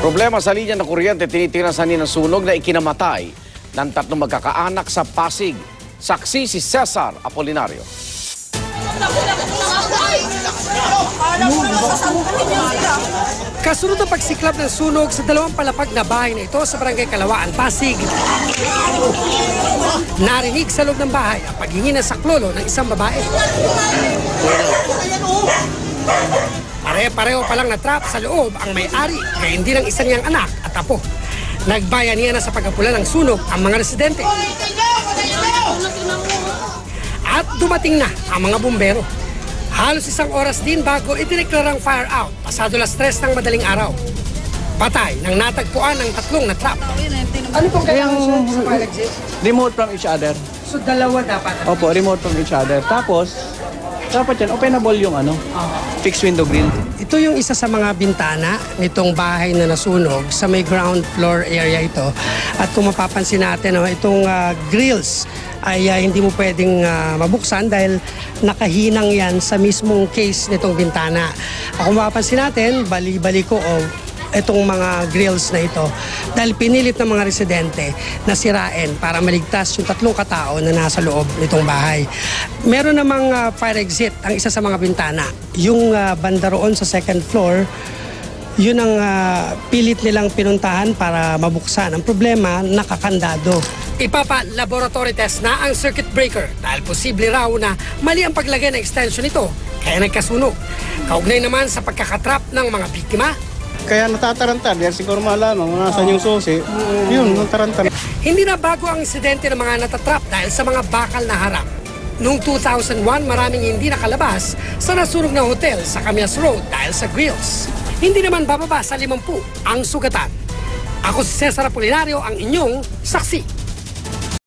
Problema sa linya ng kuryente, tinitirasan ng sunog na ikinamatay ng 3 magkakaanak sa Pasig. Saksi si Cesar Apolinario. Kasunod ang pagsiklab ng sunog sa 2 palapag na bahay na ito sa Barangay Kalawaan, Pasig. Narinig sa loob ng bahay ang paghingi ng saklolo ng isang babae. Pare-pareho palang na-trap sa loob ang may-ari, kaya hindi ng isa niyang anak at apo. Nagbayanihan na sa pagkapula ng sunog ang mga residente. At dumating na ang mga bumbero. Halos 1 oras din bago idineklarang fire out, pasado 3:00 ng madaling araw. Patay nang natagpuan ng 3 na trap. Ano pong kailangan sa fire exit? Remote from each other. So 2 dapat? Opo, remote from each other. Tapos, dapat yan, openable yung fixed window grill. Ito yung isa sa mga bintana nitong bahay na nasunog sa may ground floor area ito. At kung mapapansin natin, itong grills ay hindi mo pwedeng mabuksan dahil nakahinang yan sa mismong case nitong bintana. Kung mapapansin natin, bali-bali ko itong mga grills na ito dahil pinilit ng mga residente na sirain para maligtas yung 3 katao na nasa loob nitong bahay. Meron namang fire exit ang isa sa mga bintana. Yung banda roon sa 2nd floor, yun ang pilit nilang pinuntahan para mabuksan. Ang problema, nakakandado. Ipapa-laboratory test na ang circuit breaker dahil posible raw na mali ang paglagay ng extension nito kaya nagkasunog. Kaugnay naman sa pagkakatrap ng mga biktima. Kaya natataranta, dahil siguro malaman kung nasan yung susi, yun, nataranta. Hindi na bago ang insidente ng mga natatrap dahil sa mga bakal na harang. Noong 2001, maraming hindi nakalabas sa nasunog na hotel sa Camias Road dahil sa grills. Hindi naman bababa sa 50 ang sugatan. Ako si Cesar Apolinario, ang inyong saksi.